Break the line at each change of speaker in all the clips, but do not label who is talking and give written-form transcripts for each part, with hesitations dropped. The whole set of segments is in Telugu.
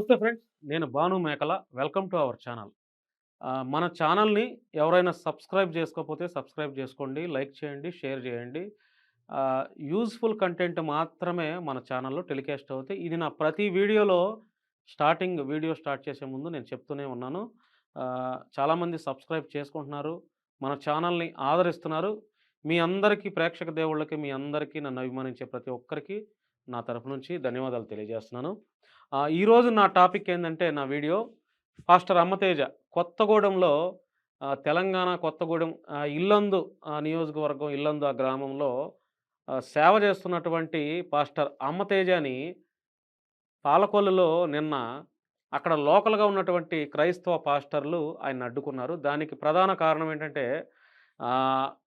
నమస్తే ఫ్రెండ్స్. నేను భాను మేకల. Welcome to our channel. మన ఛానల్‌ని ఎవరైనా సబ్స్క్రైబ్ చేసుకోకపోతే సబ్స్క్రైబ్ చేసుకోండి. లైక్ చేయండి, షేర్ చేయండి. యూజ్‌ఫుల్ కంటెంట్ మాత్రమే మన ఛానల్‌లో టెలికాస్ట్ అవుతాయి. ఇది నా ప్రతి వీడియోలో వీడియో స్టార్ట్ చేసే ముందు నేను చెప్తూనే ఉన్నాను. చాలామంది సబ్స్క్రైబ్ చేసుకుంటున్నారు. మన ఛానల్‌ని ఆదరిస్తున్నారు. మీ అందరికీ ప్రేక్షక దేవుళ్ళకి, మీ అందరికీ నన్ను అభిమానించే ప్రతి ఒక్కరికి నా తరపు నుంచి ధన్యవాదాలు తెలియజేస్తున్నాను. ఈరోజు నా టాపిక్ ఏందంటే నా వీడియో పాస్టర్ అమ్మతేజ కొత్తగూడెంలో తెలంగాణ కొత్తగూడెం ఇల్లందు నియోజకవర్గం ఇల్లందు ఆ గ్రామంలో సేవ చేస్తున్నటువంటి పాస్టర్ అమ్మతేజని పాలకొల్లులో నిన్న అక్కడ లోకల్‌గా ఉన్నటువంటి క్రైస్తవ పాస్టర్లు ఆయన్ని అడ్డుకున్నారు. దానికి ప్రధాన కారణం ఏంటంటే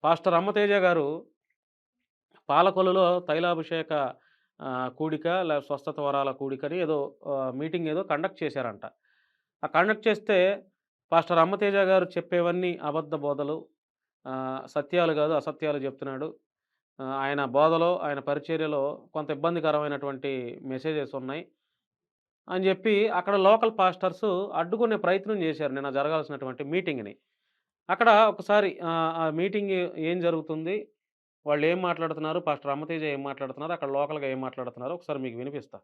పాస్టర్ అమ్మతేజ గారు పాలకొల్లులో తైలాభిషేక కూడిక స్వస్థత వరాల కూడికని ఏదో మీటింగ్ ఏదో కండక్ట్ చేశారంట. ఆ కండక్ట్ చేస్తే పాస్టర్ అమ్మతేజ గారు చెప్పేవన్నీ అబద్ధ బోధలు. సత్యాలు కాదు అసత్యాలు చెప్తున్నాడు. ఆయన బోధలో, ఆయన పరిచర్యలో కొంత ఇబ్బందికరమైనటువంటి మెసేజెస్ ఉన్నాయి అని చెప్పి అక్కడ లోకల్ పాస్టర్స్ అడ్డుకునే ప్రయత్నం చేశారు నిన్న జరగాల్సినటువంటి మీటింగ్‌ని. అక్కడ ఒకసారి ఆ మీటింగ్ ఏం జరుగుతుంది? వాళ్ళేం మాట్లాడుతున్నారు? పాస్టర్ అమ్మతేజ ఏం మాట్లాడుతున్నారు? అక్కడ లోకల్‌గా ఏం మాట్లాడుతున్నారో ఒకసారి మీకు వినిపిస్తా.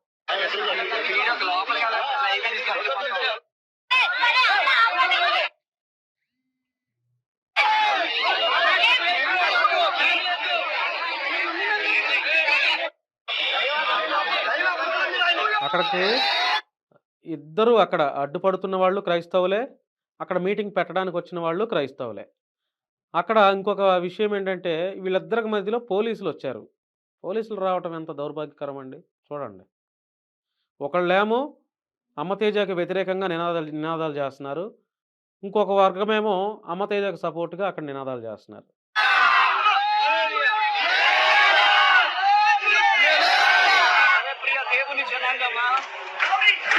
అక్కడికి ఇద్దరు అక్కడ అడ్డుపడుతున్న వాళ్ళు క్రైస్తవులే. అక్కడ మీటింగ్ పెట్టడానికొచ్చిన వాళ్ళు క్రైస్తవులే. అక్కడ ఇంకొక విషయం ఏంటంటే వీళ్ళిద్దరికి మధ్యలో పోలీసులొచ్చారు. పోలీసులు రావటం ఎంత దౌర్భాగ్యకరం అండి. చూడండి. ఒకళ్ళేమో అమ్మతేజకి వ్యతిరేకంగా నినాదాలు నినాదాలు చేస్తున్నారు. ఇంకొక వర్గమేమో అమ్మతేజకు సపోర్ట్‌గా అక్కడ నినాదాలు చేస్తున్నారు.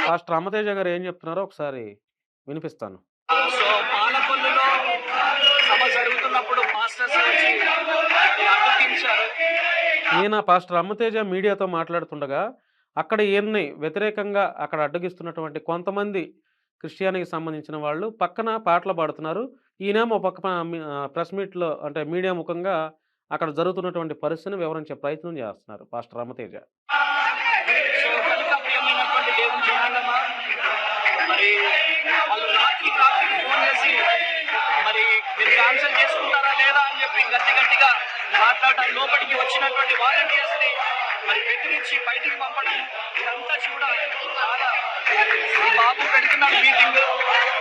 పాస్టర్ అమ్మతేజ గారు ఏం చెప్తున్నారో ఒకసారి వినిపిస్తాను.
సో పాలకొల్లులో సభ జరుగుతున్నప్పుడు పాస్టర్స్ వచ్చి అడ్డుకించారు.
ఈయన పాస్టర్ అమ్మతేజ మీడియాతో మాట్లాడుతుండగా అక్కడ ఈయన్ని వ్యతిరేకంగా అక్కడ అడ్డగిస్తున్నటువంటి కొంతమంది క్రిస్టియానికి సంబంధించిన వాళ్ళు పక్కన పాటలు పాడుతున్నారు. ఈయనేమో పక్క ప్రెస్ మీట్‌లో అంటే మీడియా ముఖంగా అక్కడ జరుగుతున్నటువంటి పరిస్థితిని వివరించే ప్రయత్నం చేస్తున్నారు పాస్టర్ అమ్మతేజ.
సో కనుక ప్రియమైనటువంటి దేవుని జనాంగమా, మరి వాళ్ళు రాత్రికి ఫోన్ చేసి మరి మీరు క్యాన్సిల్ చేసుకుంటారా లేదా అని చెప్పి గట్టిగా మాట్లాడటం, లోపలికి వచ్చినటువంటి వాలంటీర్స్ ని మరి బెదిరించి బయటికి పంపడం, ఇదంతా కూడా చాలా ఈ బాబు పెడుతున్నాడు మీటింగ్.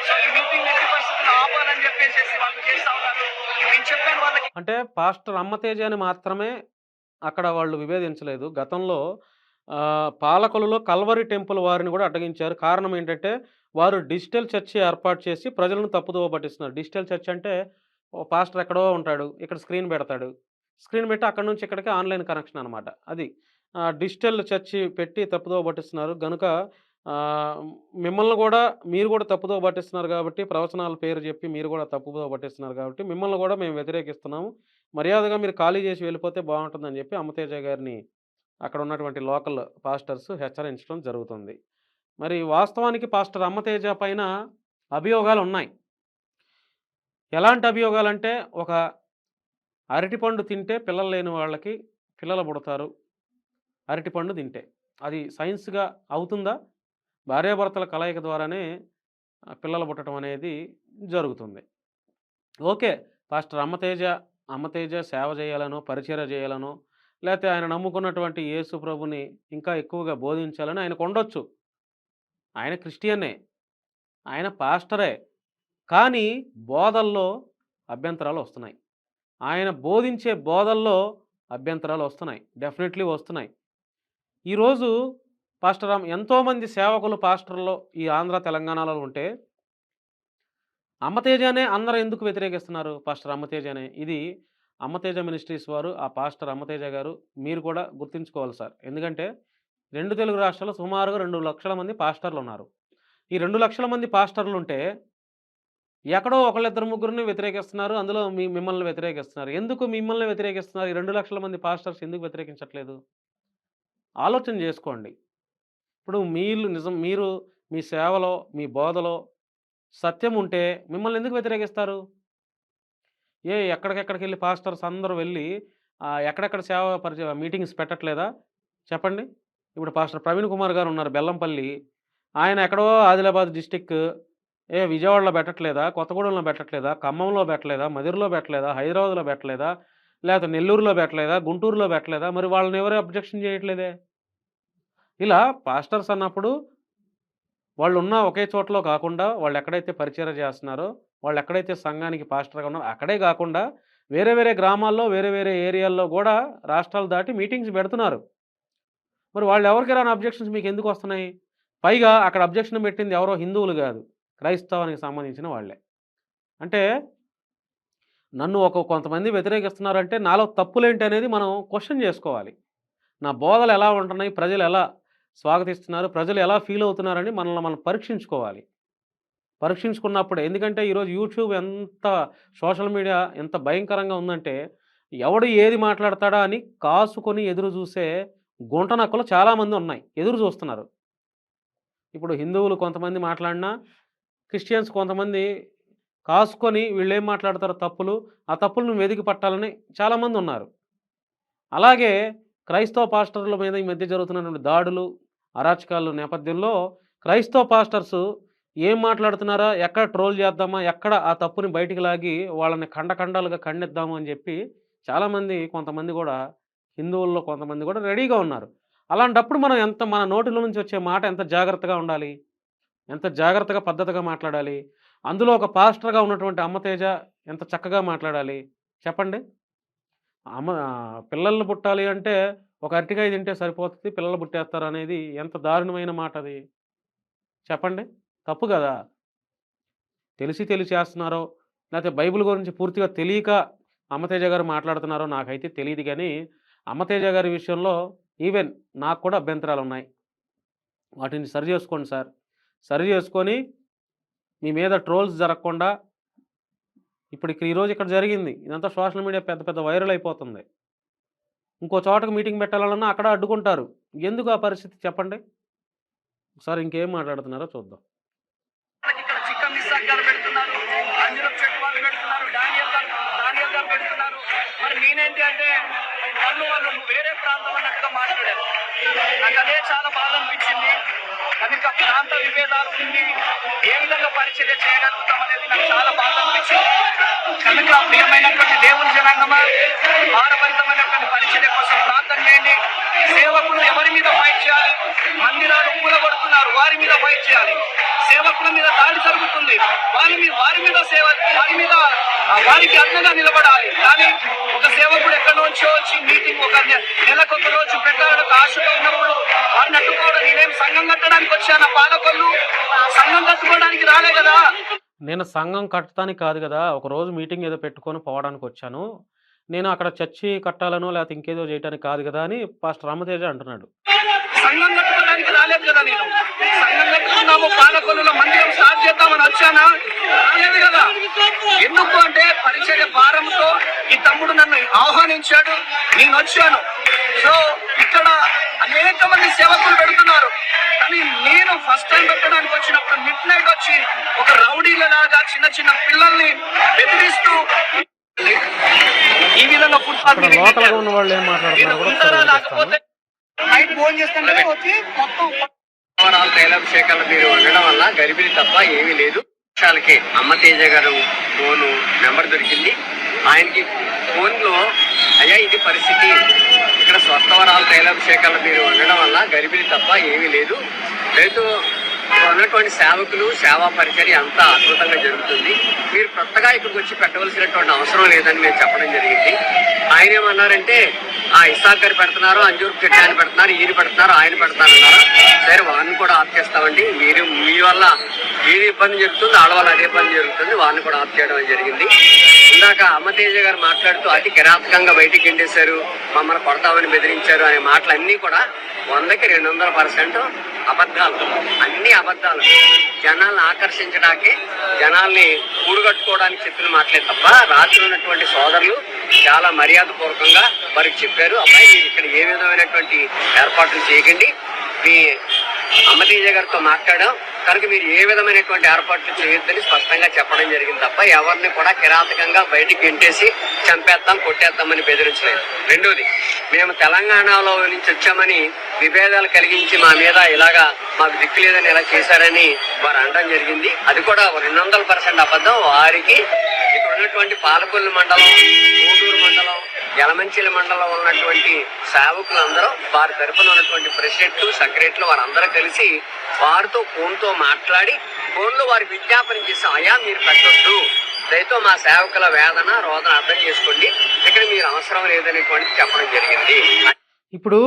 సో ఈ మీటింగ్ ఎట్టి పరిస్థితుల్లో ఆపాలని చెప్పేసి వాళ్ళు చేస్తా ఉన్నారు. నేను చెప్పాను వాళ్ళకి.
అంటే పాస్టర్ అమ్మతేజని మాత్రమే అక్కడ వాళ్ళు విభేదించలేదు. గతంలో పాలకొల్లులో కల్వరి టెంపుల్ వారిని కూడా అడ్డగించారు. కారణం ఏంటంటే వారు డిజిటల్ చర్చి ఏర్పాటు చేసి ప్రజలను తప్పుదోవ పట్టిస్తున్నారు. డిజిటల్ చర్చ్ అంటే ఓ పాస్టర్ ఎక్కడో ఉంటాడు. ఇక్కడ స్క్రీన్ పెడతాడు. స్క్రీన్ పెట్టి అక్కడి నుంచి ఇక్కడికి ఆన్‌లైన్ కనెక్షన్ అనమాట. అది. డిజిటల్ చర్చి పెట్టి తప్పుదోవ పట్టిస్తున్నారు. గనుక ఆహ్, మిమ్మల్ని గూడా మీరు గూడా తప్పుదోవ పట్టిస్తున్నారు గాబట్టి, ప్రవచనాల పేరు జెప్పి మీరు గూడా తప్పుదోవ పట్టిస్తున్నారు గాబట్టి, మిమ్మల్ని గూడా మేము వ్యతిరేకిస్తున్నాము. మర్యాదగా మీరు ఖాళీ జేసి వెళ్ళిపోతే బావుంటుందని జెప్పి అమ్మతేజ గారిని అక్కడ ఉన్నటువంటి లోకల్ పాస్టర్స్ హెచ్చరించడం జరుగుతుంది. మరి వాస్తవానికి పాస్టర్ అమ్మతేజ పైన అభియోగాలున్నాయి. ఎలాంటి అభియోగాలంటే, ఒక అరటిపండు తింటే పిల్లలు లేని వాళ్ళకి పిల్లలు పుడతారు. అరటిపండు తింటే. అది సైన్స్‌గా అవుతుందా? భార్యాభర్తల కలయిక ద్వారానే పిల్లలు పుట్టడం అనేది జరుగుతుంది. ఓకే. పాస్టర్ అమ్మతేజ సేవ చేయాలనో, పరిచర్య చేయాలనో, లేతే ఆయన నమ్ముకున్నటువంటి యేసు ప్రభుని ఇంకా ఎక్కువగా బోధించాలని ఆయనకుండొచ్చు. ఆయన క్రిస్టియనే. ఆయన పాస్టరే. కానీ బోధల్లో అభ్యంతరాలొస్తున్నాయి. ఆయన బోధించే బోధల్లో అభ్యంతరాలొస్తున్నాయి. డెఫినెట్‌లీ వస్తున్నాయి. ఈరోజు ఎంతోమంది సేవకులు పాస్టర్‌లో ఈ ఆంధ్ర, తెలంగాణలో ఉంటే అమ్మతేజనే అందరూ ఎందుకు వ్యతిరేకిస్తున్నారు? పాస్టర్ అమ్మతేజనే. ఇది అమ్మతేజ మినిస్ట్రీస్ వారు, ఆ పాస్టర్ అమ్మతేజ గారు మీరు కూడా గుర్తుంచుకోవాలి సార్. ఎందుకంటే 2 తెలుగు రాష్ట్రాల్లో సుమారుగా 2,00,000 మంది పాస్టర్లున్నారు. ఈ 2,00,000 మంది పాస్టర్లుంటే ఎక్కడో ఒకళ్ళిద్దరు ముగ్గురిని వ్యతిరేకిస్తున్నారు. అందులో మిమ్మల్ని వ్యతిరేకిస్తున్నారు. ఎందుకు మిమ్మల్ని వ్యతిరేకిస్తున్నారు? ఈ 2,00,000 మంది పాస్టర్స్ ఎందుకు వ్యతిరేకించట్లేదు? ఆలోచన జేసుకోండి. ఇప్పుడు మీరు మీ సేవలో, మీ బోధలో సత్యం ఉంటే మిమ్మల్ని ఎందుకు వ్యతిరేకిస్తారు? ఎక్కడికెక్కడికెళ్ళి పాస్టర్స్ అందరూ వెళ్ళి ఎక్కడెక్కడ సేవ మీటింగ్స్ పెట్టట్లేదా? చెప్పండి. ఇప్పుడు పాస్టర్ ప్రవీణ్ కుమార్ గారు ఉన్నారు బెల్లంపల్లి. ఆయన ఎక్కడో ఆదిలాబాద్ డిస్ట్రిక్ట్ విజయవాడలో పెట్టట్లేదా? కొత్తగూడెంలో పెట్టట్లేదా? ఖమ్మంలో పెట్టలేదా? మదిరలో పెట్టలేదా? హైదరాబాద్‌లో పెట్టలేదా? లేకపోతే నెల్లూరులో పెట్టలేదా? గుంటూరులో పెట్టలేదా? మరి వాళ్ళని ఎవరు అబ్జెక్షన్ చేయట్లేదే? ఇలా పాస్టర్స్ అన్నప్పుడు వాళ్ళున్న ఒకే చోటలో కాకుండా వాళ్ళెక్కడైతే పరిచర్య చేస్తున్నారో, వాళ్ళెక్కడైతే సంఘానికి పాస్టర్‌గా ఉన్నారో అక్కడే గాకుండా వేరే వేరే గ్రామాల్లో, వేరే వేరే ఏరియాల్లో గూడా రాష్ట్రాలు దాటి మీటింగ్స్ బెడుతున్నారు. మరి వాళ్ళెవరికి రాని అబ్జెక్షన్స్ మీకెందుకొస్తున్నాయి? పైగా అక్కడ అబ్జెక్షన్ పెట్టింది ఎవరో హిందువులు గాదు. క్రైస్తవానికి సంబంధించిన వాళ్ళే. అంటే నన్ను కొంతమంది వ్యతిరేకిస్తున్నారంటే నాలో తప్పులేంటనేది మనం క్వెషన్ జేసుకోవాలి. నా బోధలు ఎలా ఉంటున్నాయి? ప్రజలు ఎలా స్వాగతిస్తున్నారు? ప్రజలు ఎలా ఫీల్ అవుతున్నారని మనల్ని మనం పరీక్షించుకోవాలి. పరీక్షించుకున్నప్పుడే ఎందుకంటే ఈరోజు యూట్యూబ్ ఎంత సోషల్ మీడియా ఎంత భయంకరంగా ఉందంటే, ఎవడు ఏది మాట్లాడతాడా అని కాసుకొని ఎదురు జూసే గుంట నక్కలు చాలామంది ఉన్నాయి. ఎదురు జూస్తున్నారు. ఇప్పుడు హిందువులు కొంతమంది మాట్లాడినా, క్రిస్టియన్స్ కొంతమంది కాసుకొని వీళ్ళేం మాట్లాడతారో తప్పులు, ఆ తప్పులను వెతికి పట్టాలని చాలామందున్నారు. అలాగే క్రైస్తవ పాస్టర్ల మీద ఈ మధ్య జరుగుతున్నటువంటి దాడులు, అరాచకాలు నేపథ్యంలో క్రైస్తవ పాస్టర్సు ఏం మాట్లాడుతున్నారా? ఎక్కడ ట్రోల్ చేద్దామా? ఎక్కడ ఆ తప్పుని బయటికి లాగి వాళ్ళని ఖండాలుగా ఖండిద్దాము అని చెప్పి చాలామంది కొంతమంది గూడా హిందువుల్లో కొంతమంది గూడా రెడీగా ఉన్నారు. అలాంటప్పుడు మనం మన నోటిలో నుంచి వచ్చే మాట ఎంత జాగ్రత్తగా ఉండాలి? ఎంత జాగ్రత్తగా పద్ధతిగా మాట్లాడాలి? అందులో ఒక పాస్టర్‌గా ఉన్నటువంటి అమ్మతేజ ఎంత చక్కగా మాట్లాడాలి? చెప్పండి. పిల్లల్ని పుట్టాలి అంటే ఒక అరటికాయ తింటే సరిపోతది. పిల్లలు పుట్టేస్తారనేది ఎంత దారుణమైన మాటది. చెప్పండి. తప్పు గదా! తెలిసి చేస్తున్నారో, లేతే బైబిల్ గురించి పూర్తిగా తెలియక అమ్మతేజ గారు మాట్లాడుతున్నారో నాకైతే తెలీదు గానీ, అమ్మతేజ గారి విషయంలో ఈవెన్ నాకు కూడా అభ్యంతరాలున్నాయి. వాటిని సరి జేసుకోండి సార్. సరి జేసుకొని మీ మీద ట్రోల్స్ జరగకుండా ఈరోజు ఇక్కడ జరిగింది. ఇదంతా సోషల్ మీడియా పెద్ద పెద్ద వైరల్ అయిపోతుంది. ఇంకో చోటకి మీటింగ్ పెట్టాలన్నా అక్కడ అడ్డుకుంటారు. ఎందుకు ఆ పరిస్థితి చెప్పండి? ఒకసారి ఇంకేం మాట్లాడుతున్నారో చూద్దాం.
ఇక్కడ చికెన్ ఇస్సాక్ గారు పెడుతున్నారు, అంజురప్ చెట్టు వాళ్ళు పెడుతున్నారు, డానియల్ గారు పెడుతున్నారు. మరి నేనేంటి అంటే వాళ్ళు వేరే ప్రాంతం అన్నట్టుగా మాట్లాడారు. నాకు అదే చాలా బాధ అనిపించింది. కనుక ప్రాంత విభేదాలు ఉండి ఏ విధంగా పరిచర్య చేయగలుగుతాం అనేది నాకు చాలా బాధ అనిపించింది. కనుక ప్రియమైనటువంటి దేవుని జనాంగమా, భారభరితమైనటువంటి పరిచర్య కోసం ప్రార్థన చేయండి. సేవకులు ఎవరి మీద ఫైట్ చేయాలి? మందిరాలు కూలగొడుతున్నారు, వారి మీద ఫైట్ చేయాలి. సేవకుల మీద దాడి జరుగుతుంది, వారికి అండగా నిలబడాలి. కానీ ఒక సేవకుడు ఎక్కడి నుంచో వచ్చి మీటింగ్ ఒక నెలకొక రోజు పెట్టాలని ఆశతో ఉన్నప్పుడు వారిని అడ్డుకోవడం, నేనేం సంఘం కట్టడానికి వచ్చాను? పాలకొల్లు సంఘం కట్టుకోవడానికి రాలే కదా.
నేను సంఘం కట్టడానికి కాదు గదా! ఒకరోజు మీటింగ్ ఏదో పెట్టుకొని పోవడానికొచ్చాను. నేను అక్కడ చర్చి కట్టాలనో లేకపోతే ఇంకేదో చేయటానికి కాదు గదా! అని పాస్టర్ రామతేజ అంటున్నాడు.
సంఘం కట్టుకోవడానికి రాలేదు కదా నేను. సంఘం కట్టుకున్నాము, పాలకొల్లులో మందిరం స్టార్ట్ చేద్దామని వచ్చానా? రాలేదు కదా. ఎందుకు అంటే పరిచర్య భారంతో ఈ తమ్ముడు నన్ను ఆహ్వానించాడు, నేను వచ్చాను. సో ఇక్కడ అనేక మంది సేవకులు పెడుతున్నారు. కానీ నేను ఫస్ట్ టైం పెట్టడానికి వచ్చినప్పుడు మిడ్ నైట్ వచ్చి ఒక రౌడీలలాగా చిన్న చిన్న పిల్లల్ని బెదిరిస్తూ ఈ విధంగా ఫుట్పాత్ లేకపోతే నైట్ ఫోన్ చేస్తుంటే వచ్చి మొత్తం తైలాభిషేకాలు మీరు ఉండడం వల్ల గరిబిలి తప్ప ఏమీ లేదు. విషయాలకి అమ్మతేజ గారు ఫోను నెంబర్ దొరికింది. ఆయనకి ఫోన్లో అయ్యా ఇది పరిస్థితి, ఇక్కడ స్వస్థవరాల తైలాభిషేకాలు మీరు ఉండడం వల్ల గరిబిలి తప్ప ఏమీ లేదు, రైతు ఉన్నటువంటి సేవకులు సేవా పరిచర్య అంతా అద్భుతంగా జరుగుతుంది, మీరు కొత్తగా ఇక్కడికి వచ్చి పెట్టవలసినటువంటి అవసరం లేదని మేము చెప్పడం జరిగింది. ఆయన ఏమన్నారంటే ఇస్సాక్ గారు పెడుతున్నారు, అంజూర్ చెట్టు ఆయన పెడుతున్నారు, ఈయన పెడుతున్నారు, ఆయన పెడతారన్నారు. సరే వారిని కూడా ఆఫ్ చేస్తామండి, మీ వల్ల ఏది ఇబ్బంది జరుగుతుంది ఆడవాళ్ళు అదే ఇబ్బంది జరుగుతుంది, వారిని కూడా ఆఫ్ చేయడం జరిగింది. ఇందాక అమ్మతేజ గారు మాట్లాడుతూ అతి కిరాతకంగా బయటికి గెంటేశారు, మమ్మల్ని కొడతామని బెదిరించారు అనే మాటలన్నీ కూడా 100కి 200% అబద్ధాలు. అన్ని అబద్ధాలు. జనాల్ని ఆకర్షించడానికి, జనాల్ని కూడుగట్టుకోవడానికి చెప్పిన మాటలే తప్ప రాత్రి ఉన్నటువంటి సోదరులు చాలా మర్యాదపూర్వకంగా వారికి చెప్పారు, అబ్బాయి మీరు ఇక్కడ ఏ విధమైనటువంటి ఏర్పాట్లు చేయకండి, మీ అమ్మతేజ గారితో మాట్లాడాం,
కనుక మీరు ఏ విధమైనటువంటి ఏర్పాట్లు చేయొద్దని స్పష్టంగా చెప్పడం జరిగింది తప్ప ఎవరిని కూడా కిరాతకంగా బయటికి గెంటేసి చంపేద్దాం కొట్టేద్దామని బెదిరించలేదు. రెండోది, మేము తెలంగాణలో నుంచి వచ్చామని విభేదాలు కలిగించి మా మీద ఇలాగా మాకు దిక్కు లేదని ఇలా చేశారని వారు అనడం జరిగింది. అది కూడా 200% అబద్ధం. వారికి ఇక్కడ ఉన్నటువంటి పాలకొల్లు మండలం, గూడూరు మండలం, యలమంచిలి మండలం ఉన్నటువంటి సేవకులందరూ వారి తరపున ఉన్నటువంటి ప్రెసిడెంట్లు, సెక్రటరీలు వారందరూ కలిసి వారితో ఫోన్తో మాట్లాడి ఫోన్లో వారి విజ్ఞాపన చేసి, అయ్యా మీరు పెట్టొద్దు, దయతో మా సేవకుల వేదన రోదన అర్థం చేసుకోండి, ఇక్కడ మీరు అవసరం లేదనేటువంటి చెప్పడం జరిగింది.
ఇప్పుడు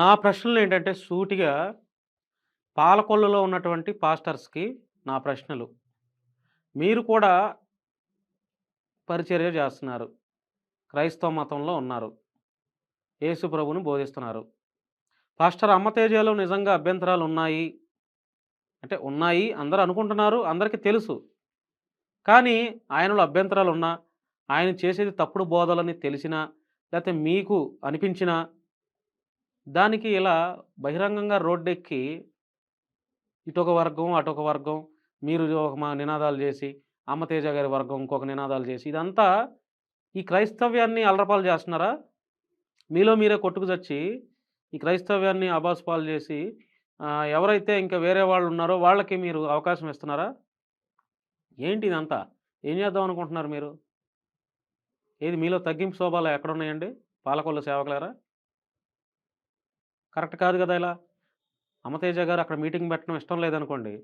నా ప్రశ్నలు ఏంటంటే సూటిగా పాలకొల్లులో ఉన్నటువంటి పాస్టర్స్కి నా ప్రశ్నలు. మీరు కూడా పరిచర్య చేస్తున్నారు, క్రైస్తవ మతంలో ఉన్నారు, యేసు ప్రభువుని బోధిస్తున్నారు. పాస్టర్ అమ్మతేజలో నిజంగా అభ్యంతరాలు ఉన్నాయి అంటే ఉన్నాయి, అందరూ అనుకుంటున్నారు, అందరికీ తెలుసు. కానీ ఆయనలో అభ్యంతరాలు ఉన్నా, ఆయన చేసేది తప్పుడు బోధలని తెలిసినా, లేకపోతే మీకు అనిపించినా, దానికి ఇలా బహిరంగంగా రోడ్డెక్కి ఇటొక వర్గం, అటొక వర్గం, మీరు ఒక నినాదాలు చేసి, అమ్మతేజ గారి వర్గం ఇంకొక నినాదాలు చేసి, ఇదంతా ఈ క్రైస్తవ్యాన్ని అలరపాలు చేస్తున్నారా? మీలో మీరే కొట్టుకు చచ్చి ఈ క్రైస్తవ్యాన్ని అబాస్పాలు చేసి ఎవరైతే ఇంకా వేరే వాళ్ళు ఉన్నారో వాళ్ళకి మీరు అవకాశం ఇస్తున్నారా? ఏంటి ఇదంతా? ఏం చేద్దాం అనుకుంటున్నారు మీరు? ఏది మీలో తగ్గింపు స్వభావాలు ఎక్కడున్నాయండి పాలకొల్లు సేవకులారా? కరెక్ట్ కాదు కదా. ఇలా అమ్మతేజ గారు అక్కడ మీటింగ్ పెట్టడం ఇష్టం లేదనుకోండి,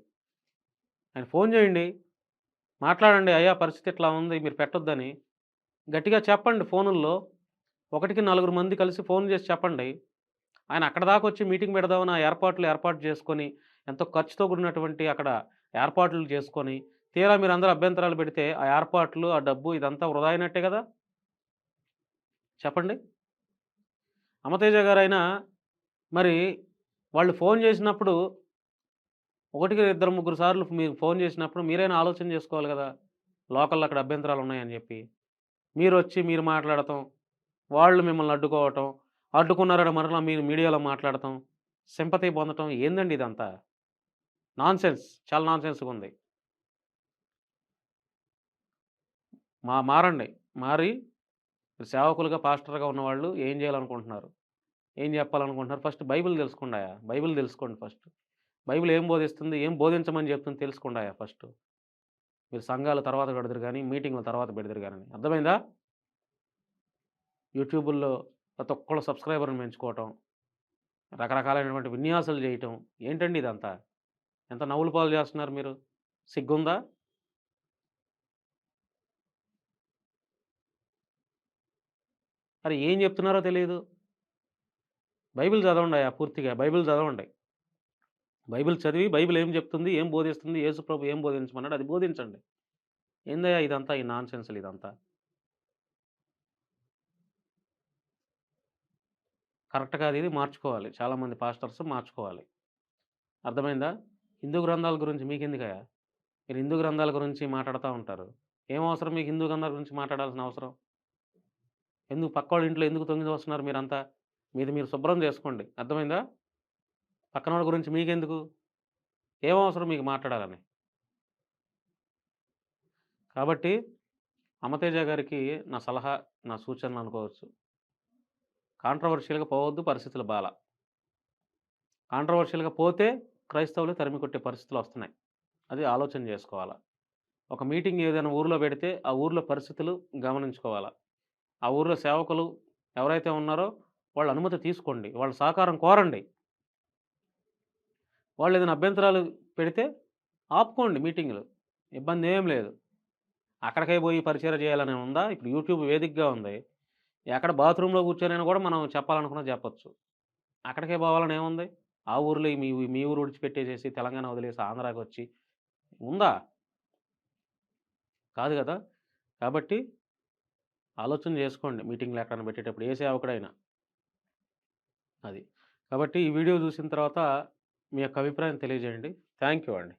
ఆయన ఫోన్ చేయండి, మాట్లాడండి, అయ్యా పరిస్థితి ఇట్లా ఉంది మీరు పెట్టొద్దని గట్టిగా చెప్పండి. ఫోనుల్లో 1కి 4 మంది కలిసి ఫోన్ చేసి చెప్పండి. ఆయన అక్కడ దాకా వచ్చి మీటింగ్ పెడదామని ఆ ఏర్పాటు చేసుకొని, ఎంతో ఖర్చుతో కూడినటువంటి అక్కడ ఏర్పాట్లు చేసుకొని, తీరా మీరందరూ అభ్యంతరాలు పెడితే ఆ ఏర్పాట్లు, ఆ డబ్బు ఇదంతా వృధా అయినట్టే కదా. చెప్పండి. అమ్మతేజ గారైనా మరి వాళ్ళు ఫోన్ చేసినప్పుడు 1కి 2, 3 సార్లు మీరు ఫోన్ చేసినప్పుడు మీరైనా ఆలోచన చేసుకోవాలి కదా, లోకల్లో అక్కడ అభ్యంతరాలు ఉన్నాయని చెప్పి. మీరు వచ్చి మీరు మాట్లాడటం, వాళ్ళు మిమ్మల్ని అడ్డుకోవటం, అడ్డుకున్నారని మరలా మీరు మీడియాలో మాట్లాడటం, సింపతి పొందటం, ఏందండి ఇదంతా? నాన్సెన్స్, చాలా నాన్సెన్స్గా ఉంది. మారండి. మారి సేవకులుగా పాస్టర్గా ఉన్నవాళ్ళు ఏం చేయాలనుకుంటున్నారు, ఏం చెప్పాలనుకుంటున్నారు? ఫస్ట్ బైబిల్ తెలుసుకుండాయా, బైబిల్ తెలుసుకోండి ఫస్ట్. బైబిల్ ఏం బోధిస్తుంది, ఏం బోధించమని చెప్తుంది తెలుసుకుండాయా ఫస్ట్. మీరు సంఘాల తర్వాత పెడతారు కానీ, మీటింగ్ల తర్వాత పెడతారు కానీ. అర్థమైందా? యూట్యూబుల్లో ప్రతి ఒక్కళ్ళు సబ్స్క్రైబర్ని పెంచుకోవటం, రకరకాలైనటువంటి విన్యాసాలు చేయటం, ఏంటండి ఇదంతా? ఎంత నవ్వులు పాలు చేస్తున్నారు మీరు? సిగ్గుందా? మరి ఏం చెప్తున్నారో తెలియదు. బైబిల్ చదవండి, పూర్తిగా బైబిల్ చదవండి. బైబిల్ చదివి బైబిల్ ఏం చెప్తుంది, ఏం బోధిస్తుంది, యేసు ప్రభు ఏం బోధించమన్నాడు అది బోధించండి. ఏందయ్యా ఇదంతా, ఈ నాన్సెన్స్లు ఇదంతా? కరెక్ట్ కాదు, ఇది మార్చుకోవాలి. చాలామంది పాస్టర్స్ మార్చుకోవాలి. అర్థమైందా? హిందూ గ్రంథాల గురించి మీకెందుకయ్యా? మీరు హిందూ గ్రంథాల గురించి మాట్లాడుతూ ఉంటారు. ఏం అవసరం మీకు హిందూ గ్రంథాల గురించి మాట్లాడాల్సిన అవసరం? ఎందుకు పక్కోళ్ళ ఇంట్లో ఎందుకు తొంగి వస్తున్నారు మీరంతా? మీది మీరు శుభ్రం చేసుకోండి. అర్థమైందా? పక్కనోళ్ళ గురించి మీకెందుకు? ఏం అవసరం మీకు మాట్లాడాలని? కాబట్టి అమ్మతేజ గారికి నా సలహా, నా సూచనలు అనుకోవచ్చు. కాంట్రవర్షియల్గా పోవద్దు, పరిస్థితులు బాల. కాంట్రవర్షియల్గా పోతే క్రైస్తవులు తరిమి కొట్టే పరిస్థితులు వస్తున్నాయి. అది ఆలోచన చేసుకోవాలా. ఒక మీటింగ్ ఏదైనా ఊర్లో పెడితే ఆ ఊర్లో పరిస్థితులు గమనించుకోవాలా. ఆ ఊర్లో సేవకులు ఎవరైతే ఉన్నారో వాళ్ళ అనుమతి తీసుకోండి, వాళ్ళ సహకారం కోరండి. వాళ్ళు ఏదైనా అభ్యంతరాలు పెడితే ఆపుకోండి మీటింగులు, ఇబ్బంది ఏం లేదు. అక్కడికే పోయి పరిచయం చేయాలని ఉందా? ఇప్పుడు యూట్యూబ్ వేదికగా ఉంది. ఎక్కడ బాత్రూంలో కూర్చొనైనా కూడా మనం చెప్పాలనుకున్నా చెప్పొచ్చు. అక్కడికే పోవాలని ఏముంది? ఆ ఊర్లో మీ ఊరు విడిచిపెట్టేసేసి తెలంగాణ వదిలేసి ఆంధ్రాకి వచ్చి ఉందా? కాదు కదా. కాబట్టి ఆలోచన చేసుకోండి మీటింగ్లు ఎక్కడైనా పెట్టేటప్పుడు, ఏ సేవకుడైనా. అది. కాబట్టి ఈ వీడియో చూసిన తర్వాత మీ యొక్క అభిప్రాయం తెలియజేయండి. థ్యాంక్ యూ అండి.